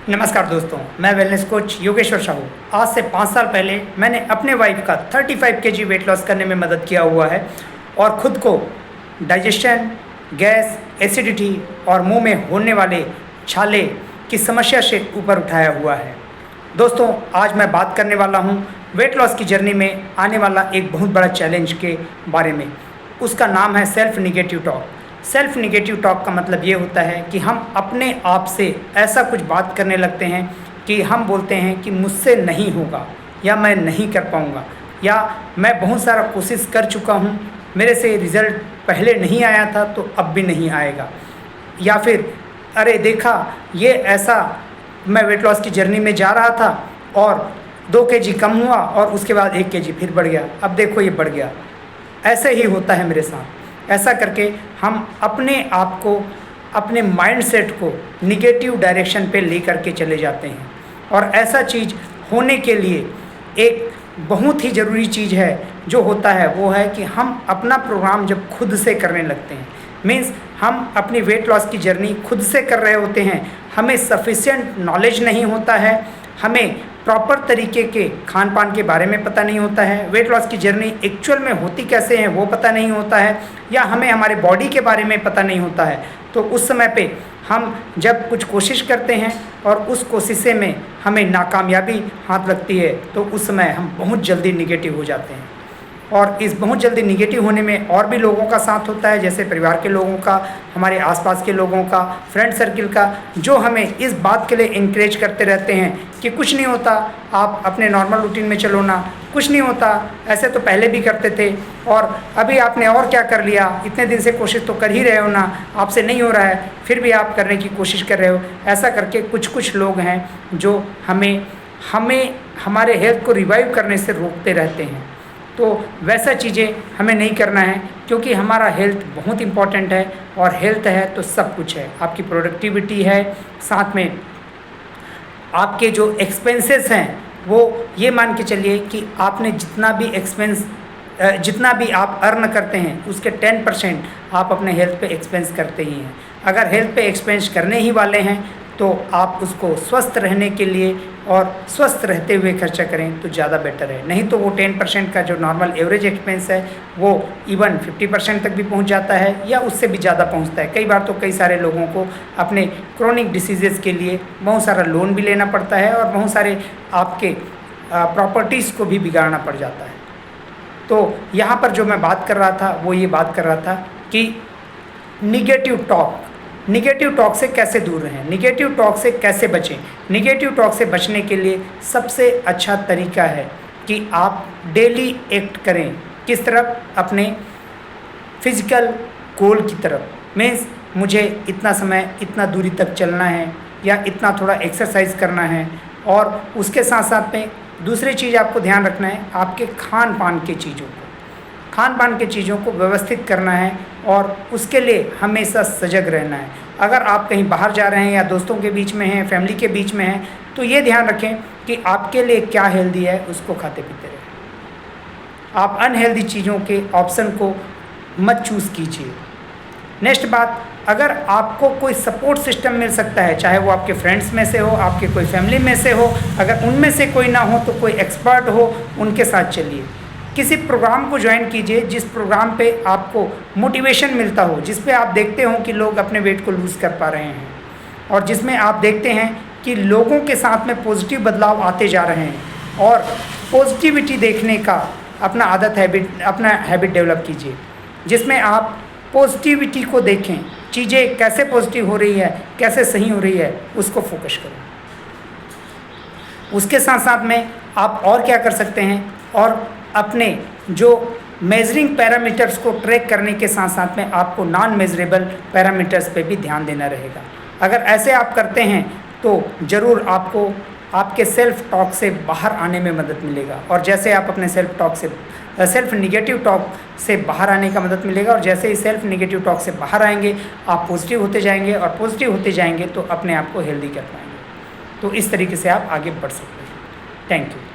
नमस्कार दोस्तों, मैं वेलनेस कोच योगेश्वर साहू। आज से 5 साल पहले मैंने अपने वाइफ का 35 केजी वेट लॉस करने में मदद किया हुआ है और ख़ुद को डाइजेशन, गैस, एसिडिटी और मुंह में होने वाले छाले की समस्या से ऊपर उठाया हुआ है। दोस्तों, आज मैं बात करने वाला हूं वेट लॉस की जर्नी में आने वाला एक बहुत बड़ा चैलेंज के बारे में। उसका नाम है self negative talk. Self negative talk का मतलब ये होता है कि हम अपने आप से ऐसा कुछ बात करने लगते हैं कि हम बोलते हैं कि मुझसे नहीं होगा, या मैं नहीं कर पाऊँगा, या मैं बहुत सारा कोशिश कर चुका हूँ, मेरे से रिज़ल्ट पहले नहीं आया था तो अब भी नहीं आएगा, या फिर अरे देखा ये ऐसा, मैं वेट लॉस की जर्नी में जा रहा था और 2 केजी कम हुआ और उसके बाद 1 केजी फिर बढ़ गया, अब देखो ये बढ़ गया। ऐसे ही होता है मेरे साथ। ऐसा करके हम अपने आप को, अपने माइंडसेट को निगेटिव डायरेक्शन पे ले करके चले जाते हैं। और ऐसा चीज़ होने के लिए एक बहुत ही ज़रूरी चीज़ है जो होता है वो है कि हम अपना प्रोग्राम जब खुद से करने लगते हैं, मीन्स हम अपनी वेट लॉस की जर्नी खुद से कर रहे होते हैं, हमें सफिशिएंट नॉलेज नहीं होता है, हमें प्रॉपर तरीके के खान पान के बारे में पता नहीं होता है, वेट लॉस की जर्नी एक्चुअल में होती कैसे है वो पता नहीं होता है, या हमें हमारे बॉडी के बारे में पता नहीं होता है। तो उस समय पे हम जब कुछ कोशिश करते हैं और उस कोशिशे में हमें नाकामयाबी हाथ लगती है तो उस समय हम बहुत जल्दी निगेटिव हो जाते हैं। और इस बहुत जल्दी निगेटिव होने में और भी लोगों का साथ होता है, जैसे परिवार के लोगों का, हमारे आसपास के लोगों का, फ्रेंड सर्किल का, जो हमें इस बात के लिए इंकरेज करते रहते हैं कि कुछ नहीं होता, आप अपने नॉर्मल रूटीन में चलो ना, कुछ नहीं होता, ऐसे तो पहले भी करते थे और अभी आपने और क्या कर लिया, इतने दिन से कोशिश तो कर ही रहे हो ना, आपसे नहीं हो रहा है फिर भी आप करने की कोशिश कर रहे हो। ऐसा करके कुछ लोग हैं जो हमें हमारे हेल्थ को रिवाइव करने से रोकते रहते हैं। तो वैसा चीज़ें हमें नहीं करना है, क्योंकि हमारा हेल्थ बहुत इम्पॉर्टेंट है और हेल्थ है तो सब कुछ है। आपकी प्रोडक्टिविटी है, साथ में आपके जो एक्सपेंसेस हैं वो ये मान के चलिए कि आपने जितना भी आप अर्न करते हैं उसके 10% आप अपने हेल्थ पे एक्सपेंस करते ही हैं। अगर हेल्थ पे एक्सपेंस करने ही वाले हैं तो आप उसको स्वस्थ रहने के लिए और स्वस्थ रहते हुए खर्चा करें तो ज़्यादा बेटर है। नहीं तो वो 10% का जो नॉर्मल एवरेज एक्सपेंस है वो इवन 50% तक भी पहुंच जाता है या उससे भी ज़्यादा पहुंचता है। कई बार तो कई सारे लोगों को अपने क्रोनिक डिसीज़ेज़ के लिए बहुत सारा लोन भी लेना पड़ता है और बहुत सारे आपके प्रॉपर्टीज़ को भी बिगाड़ना पड़ जाता है। तो यहाँ पर जो मैं बात कर रहा था वो ये बात कर रहा था कि निगेटिव टॉक से कैसे दूर रहें, निगेटिव टॉक से कैसे बचें। निगेटिव टॉक से बचने के लिए सबसे अच्छा तरीका है कि आप डेली एक्ट करें। किस तरफ? अपने फिजिकल गोल की तरफ। मीन्स मुझे इतना समय इतना दूरी तक चलना है या इतना थोड़ा एक्सरसाइज करना है। और उसके साथ साथ में दूसरी चीज़ आपको ध्यान रखना है, आपके खान पान के चीज़ों को व्यवस्थित करना है और उसके लिए हमेशा सजग रहना है। अगर आप कहीं बाहर जा रहे हैं या दोस्तों के बीच में हैं, फैमिली के बीच में हैं, तो ये ध्यान रखें कि आपके लिए क्या हेल्दी है उसको खाते पीते रहें। आप अनहेल्दी चीज़ों के ऑप्शन को मत चूज़ कीजिए। नेक्स्ट बात, अगर आपको कोई सपोर्ट सिस्टम मिल सकता है, चाहे वो आपके फ्रेंड्स में से हो, आपके कोई फैमिली में से हो, अगर उनमें से कोई ना हो तो कोई एक्सपर्ट हो, उनके साथ चलिए। किसी प्रोग्राम को ज्वाइन कीजिए जिस प्रोग्राम पे आपको मोटिवेशन मिलता हो, जिस पे आप देखते हो कि लोग अपने वेट को लूज़ कर पा रहे हैं और जिसमें आप देखते हैं कि लोगों के साथ में पॉजिटिव बदलाव आते जा रहे हैं। और पॉजिटिविटी देखने का अपना हैबिट डेवलप कीजिए, जिसमें आप पॉजिटिविटी को देखें, चीज़ें कैसे पॉजिटिव हो रही है, कैसे सही हो रही है, उसको फोकस करें। उसके साथ साथ में आप और क्या कर सकते हैं, और अपने जो मेजरिंग पैरामीटर्स को ट्रैक करने के साथ साथ में आपको नॉन मेजरेबल पैरामीटर्स पे भी ध्यान देना रहेगा। अगर ऐसे आप करते हैं तो ज़रूर आपको आपके सेल्फ टॉक से बाहर आने में मदद मिलेगा। और जैसे आप अपने सेल्फ निगेटिव टॉक से बाहर आने का मदद मिलेगा, और जैसे ही सेल्फ निगेटिव टॉक से बाहर आएंगे आप पॉजिटिव होते जाएंगे, और पॉजिटिव होते जाएंगे तो अपने आप को हेल्दी कर पाएंगे। तो इस तरीके से आप आगे बढ़ सकते हैं। Thank you.